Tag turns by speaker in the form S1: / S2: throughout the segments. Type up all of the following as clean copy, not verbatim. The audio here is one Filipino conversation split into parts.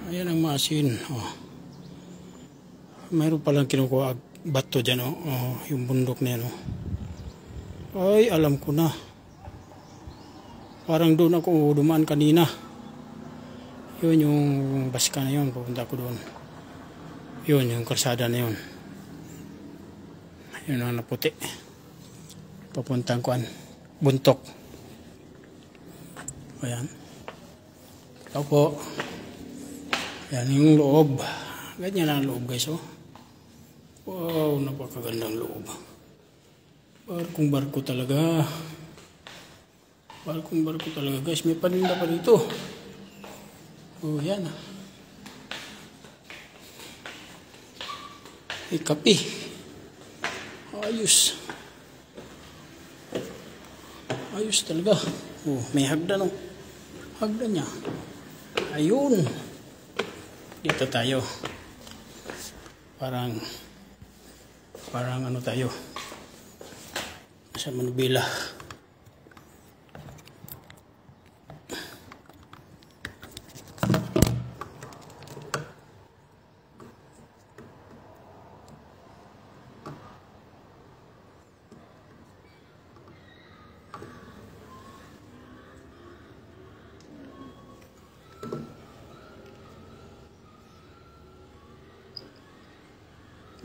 S1: Ayan ang masin. Oh. Mayroon palang kinukuha bato dyan. Oh. Oh, yung bundok na yan. Oh. Ay, alam ko na. Parang doon ako dumaan kanina. Yun yung baska na yun. Pupunta ko doon. Yun yung kalsada na yun. Yun ang naputi. Papuntang kuan. Buntok. Ayan. Ito po. Ayan yung loob. Ganyan ang loob guys. Oh. Wow, napakagandang loob. Barkong barko talaga. Barkong barko talaga guys. May paninda pa dito. Oh, yan. May kape. Ayos. Ayos talaga. Oh, may hagdan oh. Hagdan niya. Ayun. Dito tayo. Parang ano tayo. Sa Manubila.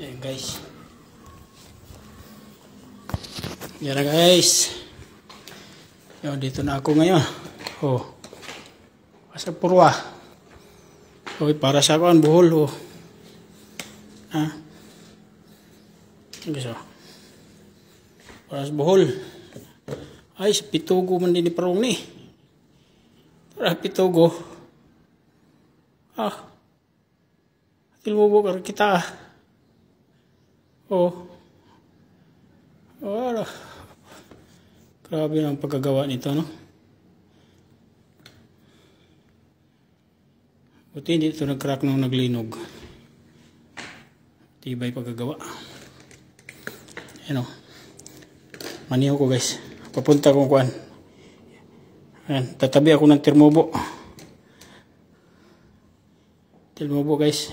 S1: Yan guys. Yan na guys. Yan, dito na ako ngayon. Oh. Asa purwa. Okay, para sa akin buhol oh. Ha? Guys oh. Para sa buhol. Ay, sa pitugo man din ni parong ni. Para pitugo. Ah. Tilmubo ka kita. Oh. Wala. Grabe ang pagkagawa nito, no? Buti hindi ito nag-crack nung naglinog. Tibay pagkagawa. Ayan o. Maniho ko guys. Papunta kong kuhan. Ayan. Tatabi ako ng termobo. Termobo guys.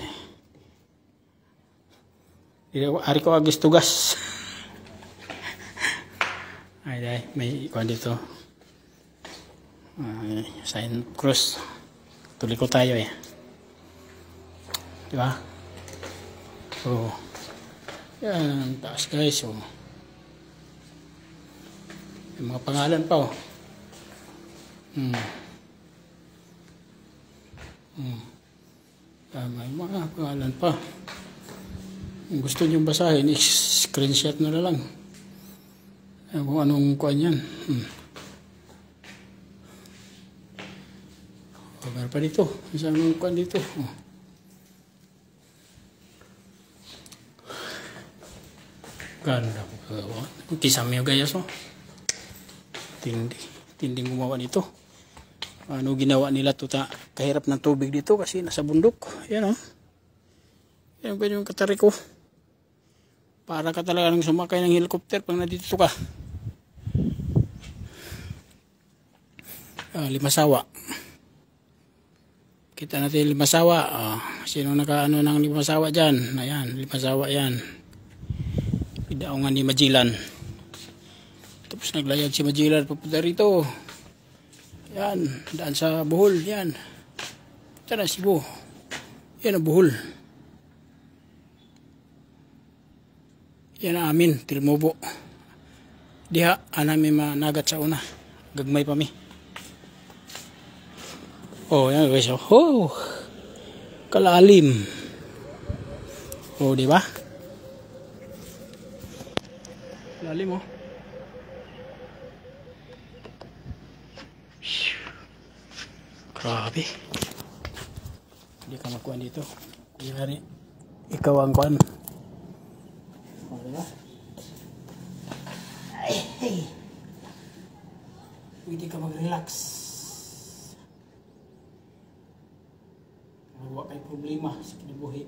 S1: Ari ko agis tugas. Ay, may kuhan dito. Sign cross. Tuloy ko tayo eh. Diba? So, yan. Taas guys. So, may mga pangalan pa oh. May mga pangalan pa. Kung gusto nyo basahin, screenshot na lang. Kung anong kuhan yan. Meron pa dito. Isang kuhan dito. Oh. Ganda ko kagawa. Kisame yung gayas oh. Tinding gumawa nito. Ano ginawa nila to kahirap ng tubig dito kasi nasa bundok. Yan oh. Yan ba yung katarik ko. Para ka talaga nang sumakay ng helicopter pag nandito ka. Limasawa. Kita natin Limasawa. Sino nakaano ng Limasawa dyan? Ayan, Limasawa yan. Pidaungan ni Magellan. Tapos naglayag si Magellan papunta rito. Yan, daan sa Bohol. Yan. Ito na Cebu. Yan ang Bohol. Yan ang amin, Tilmobo. Diha, anami managat sa una. Gagmay pa mi. Oh, yan guys. Oh, kalalim. Oh, di ba? Kalalim oh. Grabe. Hindi ka makuha dito. Kaya ikaw ang kuhan. Hey. Hindi ka mag-relax. Wala kay problema sa kinabuhi.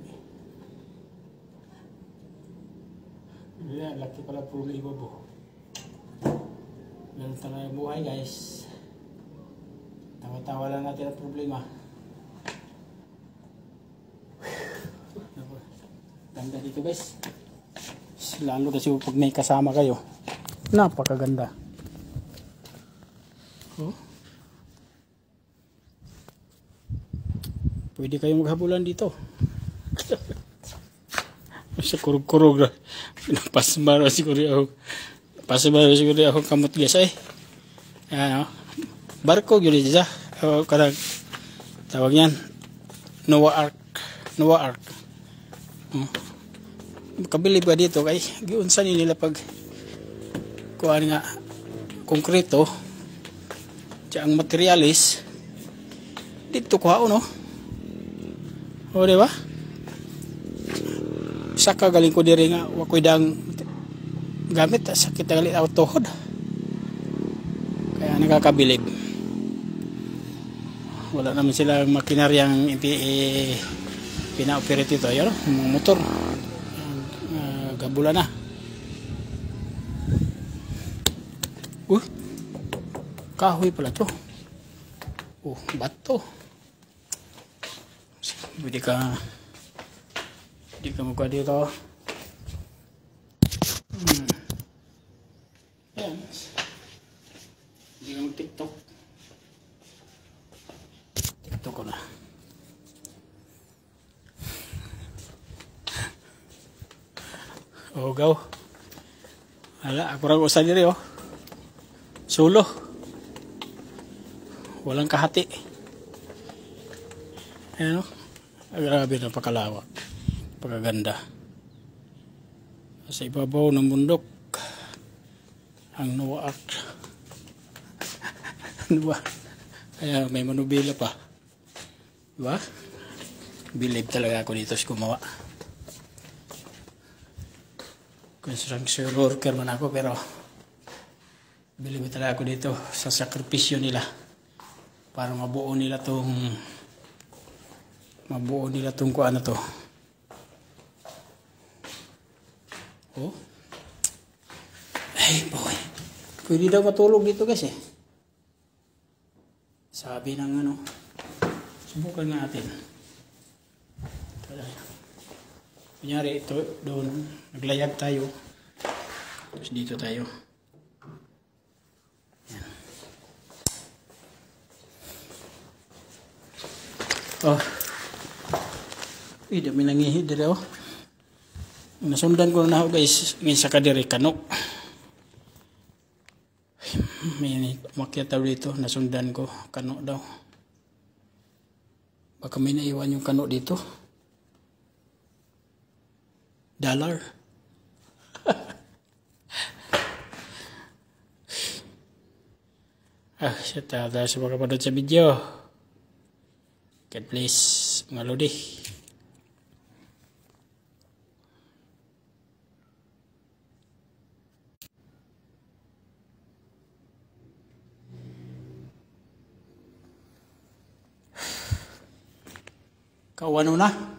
S1: Laki pala problema po. Ganun talaga buhay guys. Tawa-tawa lang natin ang problema. Ganda dito guys. Lalo na siguro pag may kasama kayo. Napakaganda. Oh. Pwede kayong maghabulan dito. Sa kurog-kurog na. Pasmaro siguro ako. Pasmaro siguro ako kamot guys eh. Ayan o. Barko yun siya. O karag. Tawag yan. Noah Ark. Noah Ark. Kabilib ka dito kay giunsan nila pag kuan nga konkreto. Diya ang materialis. Dito kuha no. O diba? Saka galing ko diri nga wakoy dang gamit sakit na galing tuhod. Kaya nakakabilib. Wala naman sila makinaryang pina-operate ito. Ayun, motor. Gabula na. Kahoy pala to. Bato. Hindi ka magkuha dito. Ayan. Hindi ka mag-tiktok. Tiktok ko na. Gaw. Hala, ako rin usan nila Solo. Walang kahati. Ayan o. Grabe na pakalawak. Pagkaganda. Sa ibabaw ng bundok. Ang Noah Ark. Diba? Kaya may manubila pa. Diba? Believe talaga ako dito sa gumawa. Construction worker man ako pero believe talaga ako dito sa sakripisyo nila para mabuo nila tong kuan na to. Ay boy, pwede daw matulog dito guys eh. Sabi ng subukan nga natin. Kunyari ito doon naglayag tayo. Tapos dito tayo. Yan. Dami nangihid dito Nasundan ko na ako guys. May saka diri kano. May umakyat daw dito. Nasundan ko. Kano daw. Baka may naiwan yung kano dito. $. Shit. Dahil sa mga kapanood sa video. God bless mga lodi. Kauwano na.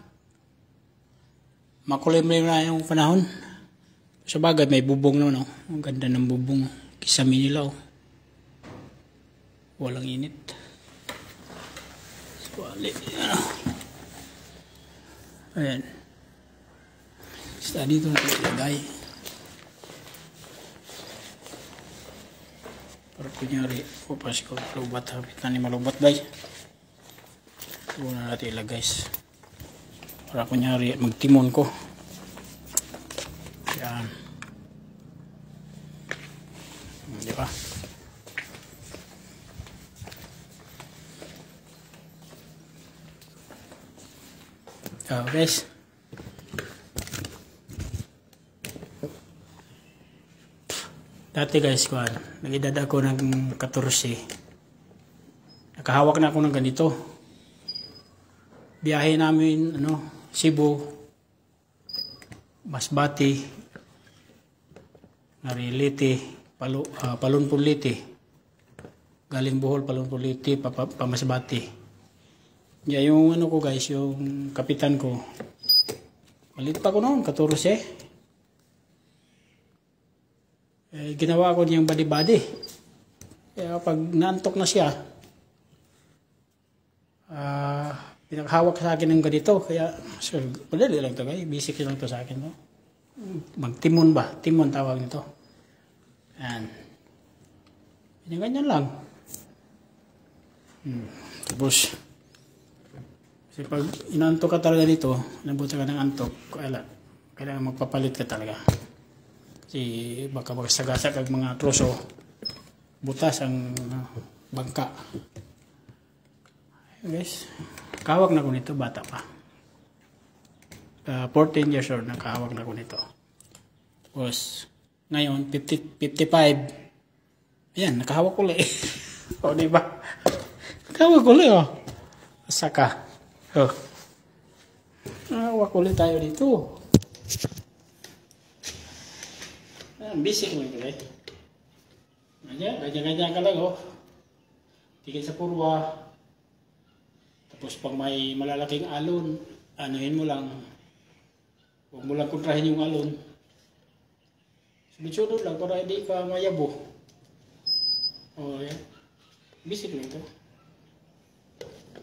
S1: Makulimlim na yung panahon. Sa bagay may bubong naman Ang ganda ng bubong. Kisami nila Walang init. Swali. Ayan. Basta dito natin ilagay. Para kunyari, upas ko lubat. Hapit na ni malubat guys. Una natin ilagay guys. Para kunyari magtimon ko. Yan. Di ba? Guys. Dati guys, nag-edad ako ng 14. Nakahawak na ako ng ganito. Biyahe namin, Cebu, Masbate, Narilite, Palunpulite. Galing Bohol, Palunpulite, Pamasbate. Yung ko guys, yung kapitan ko. Malit pa ko noon, 14. Ginawa ko niyang body-body. Kaya pag naantok na siya, Pinaghawak sa akin ng ganito. Kaya, so, madali lang to guys. Basic lang to sa akin. No? Magtimon ba? Timon tawag nito. Yan. Ganyan lang. Tapos, kasi pag inantok ka talaga dito, nabutan ka ng antok, kailangan magpapalit ka talaga. Kasi baka magsagasa kag mga troso, butas ang bangka. Guys, kahawak na ko nito, bata pa. 14 years old, nakahawak na ko nito. Tapos, ngayon, 55. Ayan, nakahawak ko ulit. O, diba? Nakahawak ko ulit, o. Saka. Oh. Hawak ulit tayo dito. Basic lang ito, eh. Ganyan ka lang, oh. Tigil sa purwa. Tapos pag may malalaking alon, anuhin mo lang. Huwag mo lang kontrahin yung alon. Sunod-sunod lang para hindi ka mayabo. Oh, yan. Basic lang ito.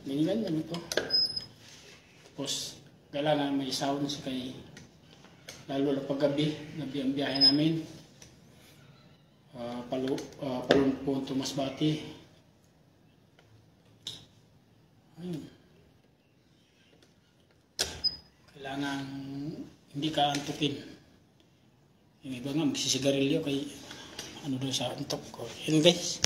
S1: Ganyan ito. Tapos, kailangan may sound sa kay, lalo na pag gabi ang biyahe namin. Palun to Masbate. Ayun. Kailangan hindi ka antukin. Yung iba nga magsisigarilyo kay ano doon sa antok ko. Yun guys.